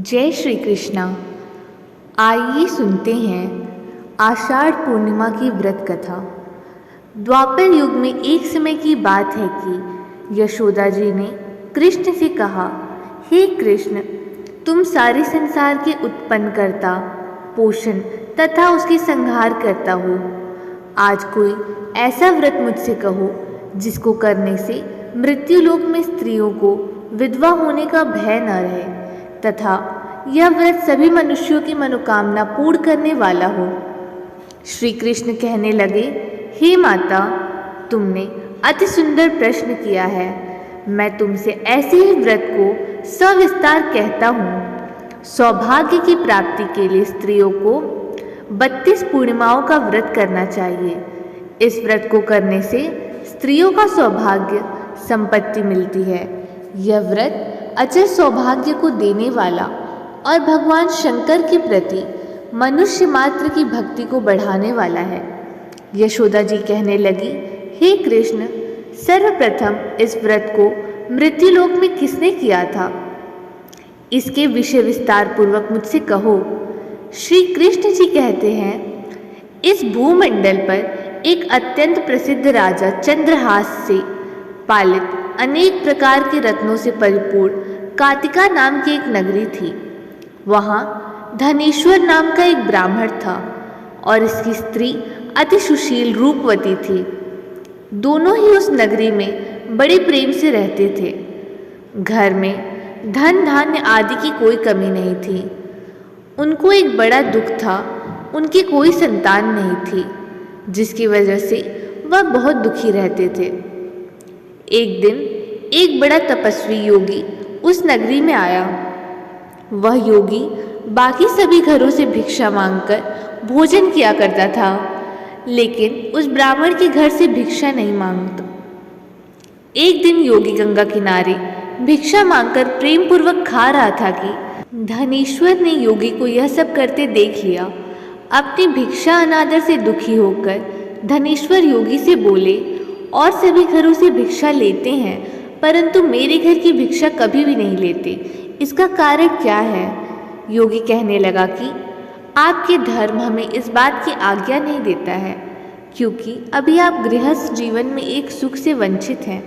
जय श्री कृष्णा। आइए सुनते हैं आषाढ़ पूर्णिमा की व्रत कथा। द्वापर युग में एक समय की बात है कि यशोदा जी ने कृष्ण से कहा, हे कृष्ण, तुम सारे संसार के उत्पन्न करता, पोषण तथा उसके संहार करता हो। आज कोई ऐसा व्रत मुझसे कहो जिसको करने से मृत्युलोक में स्त्रियों को विधवा होने का भय न रहे तथा यह व्रत सभी मनुष्यों की मनोकामना पूर्ण करने वाला हो। श्री कृष्ण कहने लगे, हे माता, तुमने अति सुंदर प्रश्न किया है। मैं तुमसे ऐसे ही व्रत को सविस्तार कहता हूँ। सौभाग्य की प्राप्ति के लिए स्त्रियों को 32 पूर्णिमाओं का व्रत करना चाहिए। इस व्रत को करने से स्त्रियों का सौभाग्य संपत्ति मिलती है। यह व्रत अचर सौभाग्य को देने वाला और भगवान शंकर के प्रति मनुष्य मात्र की भक्ति को बढ़ाने वाला है। यशोदा जी कहने लगी, हे कृष्ण, सर्वप्रथम इस व्रत को मृत्युलोक में किसने किया था? इसके विषय विस्तार पूर्वक मुझसे कहो। श्री कृष्ण जी कहते हैं, इस भूमंडल पर एक अत्यंत प्रसिद्ध राजा चंद्रहास से पालित अनेक प्रकार के रत्नों से परिपूर्ण कातिका नाम की एक नगरी थी। वहाँ धनेश्वर नाम का एक ब्राह्मण था और इसकी स्त्री अति सुशील रूपवती थी। दोनों ही उस नगरी में बड़े प्रेम से रहते थे। घर में धन धान्य आदि की कोई कमी नहीं थी। उनको एक बड़ा दुख था, उनकी कोई संतान नहीं थी, जिसकी वजह से वह बहुत दुखी रहते थे। एक दिन एक बड़ा तपस्वी योगी उस नगरी में आया। वह योगी बाकी सभी घरों से भिक्षा मांगकर भोजन किया करता था, लेकिन उस ब्राह्मण के घर से भिक्षा नहीं मांगता। एक दिन योगी गंगा किनारे भिक्षा मांगकर प्रेम पूर्वक खा रहा था कि धनेश्वर ने योगी को यह सब करते देख लिया। अपनी भिक्षा अनादर से दुखी होकर धनेश्वर योगी से बोले, और सभी घरों से भिक्षा लेते हैं, परंतु मेरे घर की भिक्षा कभी भी नहीं लेते। इसका कारण क्या है? योगी कहने लगा कि आपके धर्म हमें इस बात की आज्ञा नहीं देता है, क्योंकि अभी आप गृहस्थ जीवन में एक सुख से वंचित हैं।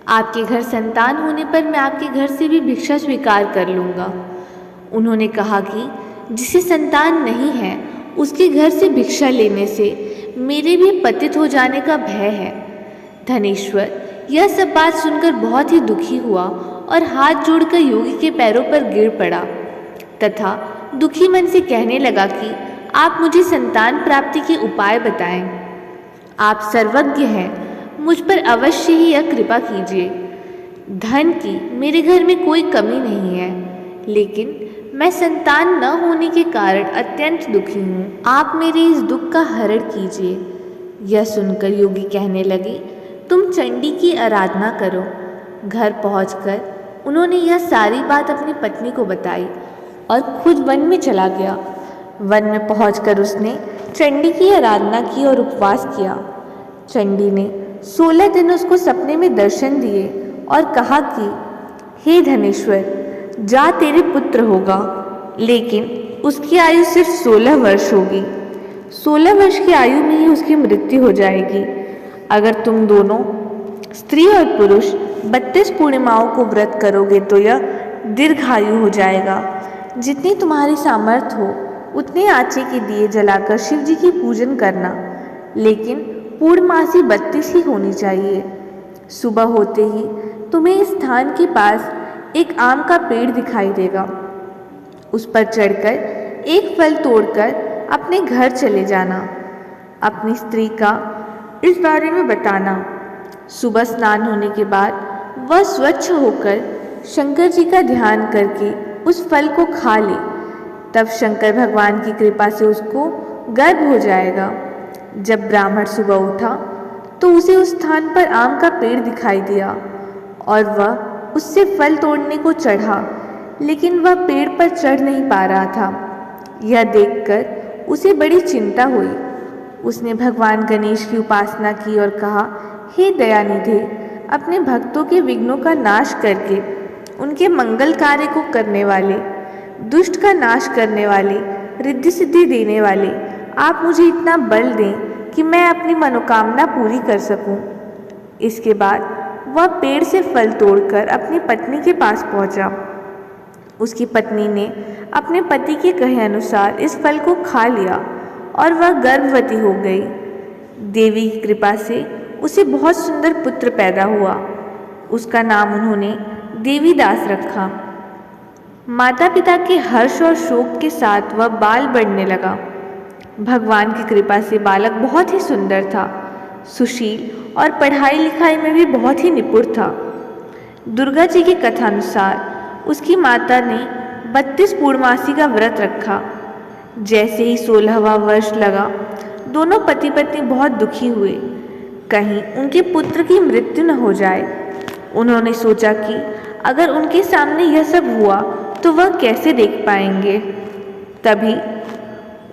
आपके घर संतान होने पर मैं आपके घर से भी भिक्षा स्वीकार कर लूँगा। उन्होंने कहा कि जिसे संतान नहीं है उसके घर से भिक्षा लेने से मेरे भी पतित हो जाने का भय है। धनेश्वर यह सब बात सुनकर बहुत ही दुखी हुआ और हाथ जोड़कर योगी के पैरों पर गिर पड़ा तथा दुखी मन से कहने लगा कि आप मुझे संतान प्राप्ति के उपाय बताएं। आप सर्वज्ञ हैं, मुझ पर अवश्य ही यह कृपा कीजिए। धन की मेरे घर में कोई कमी नहीं है, लेकिन मैं संतान न होने के कारण अत्यंत दुखी हूँ। आप मेरे इस दुख का हरण कीजिए। यह सुनकर योगी कहने लगे, तुम चंडी की आराधना करो। घर पहुंचकर उन्होंने यह सारी बात अपनी पत्नी को बताई और खुद वन में चला गया। वन में पहुंचकर उसने चंडी की आराधना की और उपवास किया। चंडी ने 16 दिन उसको सपने में दर्शन दिए और कहा कि हे धनेश्वर, जा, तेरे पुत्र होगा, लेकिन उसकी आयु सिर्फ 16 वर्ष होगी। 16 वर्ष की आयु में ही उसकी मृत्यु हो जाएगी। अगर तुम दोनों स्त्री और पुरुष 32 पूर्णिमाओं को व्रत करोगे तो यह दीर्घायु हो जाएगा। जितनी तुम्हारी सामर्थ्य हो उतने आँचे के दिए जलाकर शिव जी की पूजन करना, लेकिन पूर्णमासी 32 ही होनी चाहिए। सुबह होते ही तुम्हें इस स्थान के पास एक आम का पेड़ दिखाई देगा। उस पर चढ़कर एक फल तोड़कर अपने घर चले जाना। अपनी स्त्री का इस बारे में बताना। सुबह स्नान होने के बाद वह स्वच्छ होकर शंकर जी का ध्यान करके उस फल को खा ले। तब शंकर भगवान की कृपा से उसको गर्भ हो जाएगा। जब ब्राह्मण सुबह उठा तो उसे उस स्थान पर आम का पेड़ दिखाई दिया और वह उससे फल तोड़ने को चढ़ा, लेकिन वह पेड़ पर चढ़ नहीं पा रहा था। यह देखकर उसे बड़ी चिंता हुई। उसने भगवान गणेश की उपासना की और कहा, हे दयानिधे, अपने भक्तों के विघ्नों का नाश करके उनके मंगल कार्य को करने वाले, दुष्ट का नाश करने वाले, रिद्धि सिद्धि देने वाले, आप मुझे इतना बल दें कि मैं अपनी मनोकामना पूरी कर सकूं। इसके बाद वह पेड़ से फल तोड़कर अपनी पत्नी के पास पहुंचा। उसकी पत्नी ने अपने पति के कहे अनुसार इस फल को खा लिया और वह गर्भवती हो गई। देवी की कृपा से उसे बहुत सुंदर पुत्र पैदा हुआ। उसका नाम उन्होंने देवीदास रखा। माता पिता के हर्ष और शोक के साथ वह बाल बढ़ने लगा। भगवान की कृपा से बालक बहुत ही सुंदर था, सुशील और पढ़ाई लिखाई में भी बहुत ही निपुण था। दुर्गा जी की कथा अनुसार उसकी माता ने 32 पूर्णमासी का व्रत रखा। जैसे ही 16वां वर्ष लगा, दोनों पति पत्नी बहुत दुखी हुए, कहीं उनके पुत्र की मृत्यु न हो जाए। उन्होंने सोचा कि अगर उनके सामने यह सब हुआ तो वह कैसे देख पाएंगे। तभी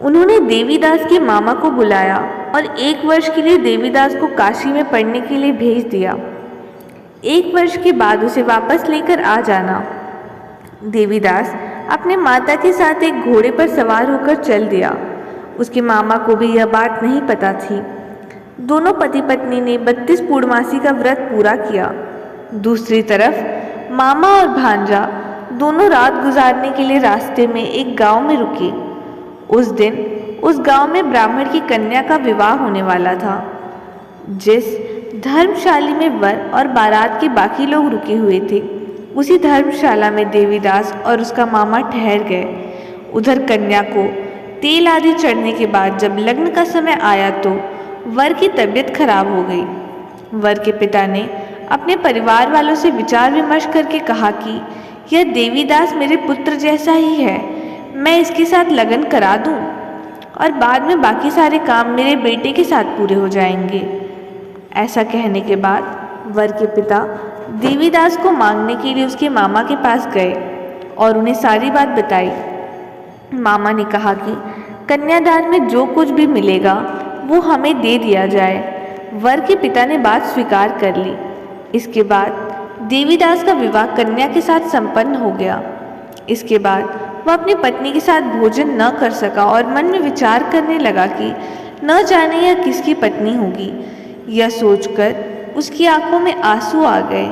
उन्होंने देवीदास के मामा को बुलाया और 1 वर्ष के लिए देवीदास को काशी में पढ़ने के लिए भेज दिया। 1 वर्ष के बाद उसे वापस लेकर आ जाना। देवीदास अपने माता के साथ एक घोड़े पर सवार होकर चल दिया। उसके मामा को भी यह बात नहीं पता थी। दोनों पति पत्नी ने 32 पूर्णमासी का व्रत पूरा किया। दूसरी तरफ मामा और भांजा दोनों रात गुजारने के लिए रास्ते में एक गांव में रुके। उस दिन उस गांव में ब्राह्मण की कन्या का विवाह होने वाला था। जिस धर्मशाला में वर और बारात के बाकी लोग रुके हुए थे, उसी धर्मशाला में देवीदास और उसका मामा ठहर गए। उधर कन्या को तेल आदि चढ़ने के बाद जब लग्न का समय आया तो वर की तबीयत खराब हो गई। वर के पिता ने अपने परिवार वालों से विचार विमर्श करके कहा कि यह देवीदास मेरे पुत्र जैसा ही है, मैं इसके साथ लगन करा दूं और बाद में बाकी सारे काम मेरे बेटे के साथ पूरे हो जाएंगे। ऐसा कहने के बाद वर के पिता देवीदास को मांगने के लिए उसके मामा के पास गए और उन्हें सारी बात बताई। मामा ने कहा कि कन्यादान में जो कुछ भी मिलेगा वो हमें दे दिया जाए। वर के पिता ने बात स्वीकार कर ली। इसके बाद देवीदास का विवाह कन्या के साथ संपन्न हो गया। इसके बाद वह अपनी पत्नी के साथ भोजन न कर सका और मन में विचार करने लगा कि न जाने यह किसकी पत्नी होगी। यह सोचकर उसकी आंखों में आंसू आ गए।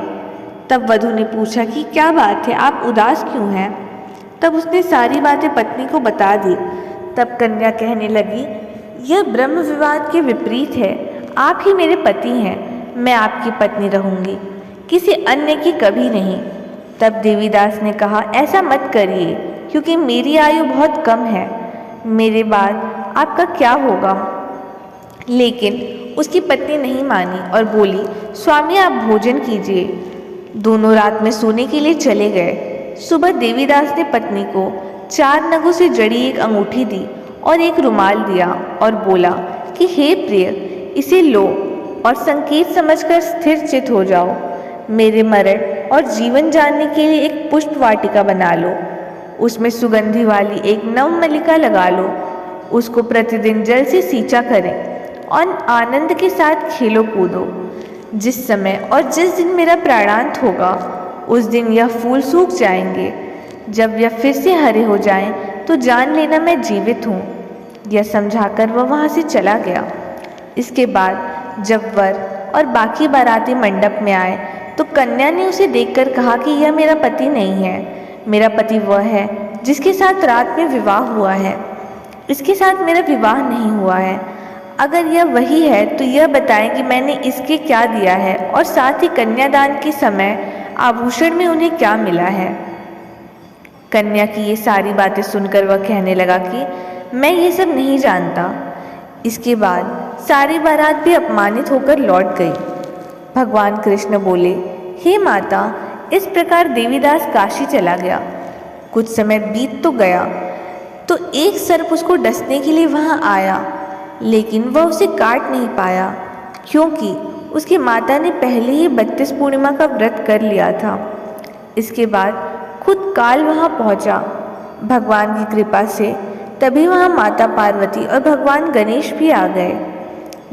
तब वधू ने पूछा कि क्या बात है, आप उदास क्यों हैं? तब उसने सारी बातें पत्नी को बता दी। तब कन्या कहने लगी, यह ब्रह्म विवाद के विपरीत है। आप ही मेरे पति हैं, मैं आपकी पत्नी रहूंगी, किसी अन्य की कभी नहीं। तब देवीदास ने कहा, ऐसा मत करिए, क्योंकि मेरी आयु बहुत कम है, मेरे बाद आपका क्या होगा? लेकिन उसकी पत्नी नहीं मानी और बोली, स्वामी आप भोजन कीजिए। दोनों रात में सोने के लिए चले गए। सुबह देवीदास ने पत्नी को 4 नगों से जड़ी एक अंगूठी दी और एक रुमाल दिया और बोला कि हे प्रिय, इसे लो और संकेत समझकर स्थिर चित हो जाओ। मेरे मरण और जीवन जानने के लिए एक पुष्प वाटिका बना लो, उसमें सुगंधि वाली एक नवमल्लिका लगा लो। उसको प्रतिदिन जल से सींचा करें और आनंद के साथ खेलो कूदो। जिस समय और जिस दिन मेरा प्राणांत होगा, उस दिन यह फूल सूख जाएंगे। जब यह फिर से हरे हो जाएं, तो जान लेना मैं जीवित हूँ। यह समझाकर वह वहाँ से चला गया। इसके बाद जब वर और बाकी बाराती मंडप में आए, तो कन्या ने उसे देखकर कहा कि यह मेरा पति नहीं है, मेरा पति वह है जिसके साथ रात में विवाह हुआ है। इसके साथ मेरा विवाह नहीं हुआ है। अगर यह वही है तो यह बताएं कि मैंने इसके क्या दिया है और साथ ही कन्यादान के समय आभूषण में उन्हें क्या मिला है। कन्या की ये सारी बातें सुनकर वह कहने लगा कि मैं ये सब नहीं जानता। इसके बाद सारी बारात भी अपमानित होकर लौट गई। भगवान कृष्ण बोले, हे माता, इस प्रकार देवीदास काशी चला गया। कुछ समय बीत तो गया तो एक सर्प उसको डसने के लिए वहाँ आया, लेकिन वह उसे काट नहीं पाया, क्योंकि उसकी माता ने पहले ही 32 पूर्णिमा का व्रत कर लिया था। इसके बाद खुद काल वहाँ पहुँचा। भगवान की कृपा से तभी वहाँ माता पार्वती और भगवान गणेश भी आ गए।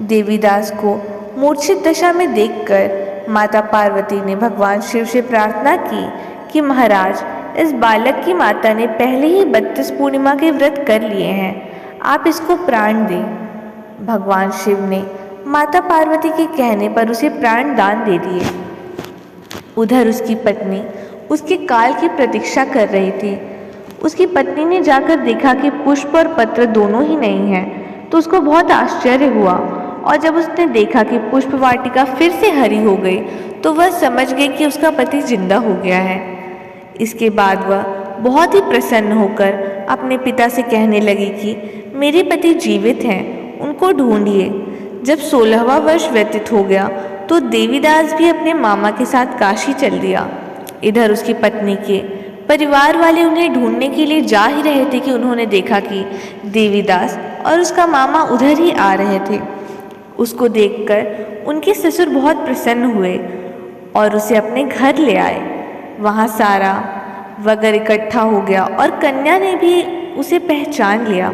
देवीदास को मूर्छित दशा में देखकर माता पार्वती ने भगवान शिव से प्रार्थना की कि महाराज, इस बालक की माता ने पहले ही 32 पूर्णिमा के व्रत कर लिए हैं, आप इसको प्राण दें। भगवान शिव ने माता पार्वती के कहने पर उसे प्राण दान दे दिए। उधर उसकी पत्नी उसके काल की प्रतीक्षा कर रही थी। उसकी पत्नी ने जाकर देखा कि पुष्प और पत्र दोनों ही नहीं हैं, तो उसको बहुत आश्चर्य हुआ। और जब उसने देखा कि पुष्प वाटिका फिर से हरी हो गई, तो वह समझ गई कि उसका पति जिंदा हो गया है। इसके बाद वह बहुत ही प्रसन्न होकर अपने पिता से कहने लगी कि मेरे पति जीवित हैं, उनको ढूंढिए। जब 16वां वर्ष व्यतीत हो गया तो देवीदास भी अपने मामा के साथ काशी चल दिया। इधर उसकी पत्नी के परिवार वाले उन्हें ढूंढने के लिए जा ही रहे थे कि उन्होंने देखा कि देवीदास और उसका मामा उधर ही आ रहे थे। उसको देखकर उनके ससुर बहुत प्रसन्न हुए और उसे अपने घर ले आए। वहाँ सारा वगैरह इकट्ठा हो गया और कन्या ने भी उसे पहचान लिया।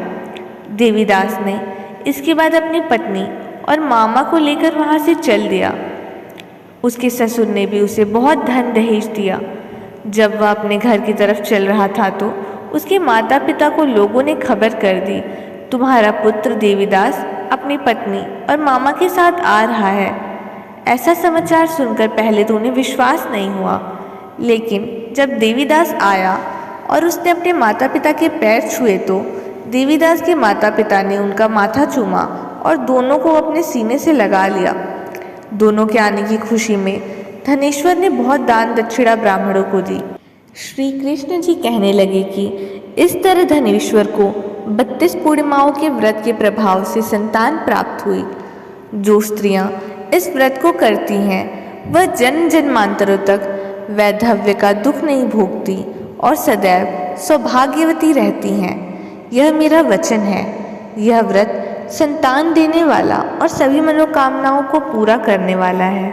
देवीदास ने इसके बाद अपनी पत्नी और मामा को लेकर वहाँ से चल दिया। उसके ससुर ने भी उसे बहुत धन दहेज दिया। जब वह अपने घर की तरफ चल रहा था तो उसके माता पिता को लोगों ने खबर कर दी, तुम्हारा पुत्र देवीदास अपनी पत्नी और मामा के साथ आ रहा है। ऐसा समाचार सुनकर पहले तो उन्हें विश्वास नहीं हुआ, लेकिन जब देवीदास आया और उसने अपने माता पिता के पैर छुए तो देवीदास के माता पिता ने उनका माथा चूमा और दोनों को अपने सीने से लगा लिया। दोनों के आने की खुशी में धनेश्वर ने बहुत दान दक्षिणा ब्राह्मणों को दी। श्री कृष्ण जी कहने लगे कि इस तरह धनेश्वर को 32 पूर्णिमाओं के व्रत के प्रभाव से संतान प्राप्त हुई। जो स्त्रियां इस व्रत को करती हैं वह जन्म जन्मांतरों तक वैधव्य का दुख नहीं भोगती और सदैव सौभाग्यवती रहती हैं। यह मेरा वचन है। यह व्रत संतान देने वाला और सभी मनोकामनाओं को पूरा करने वाला है।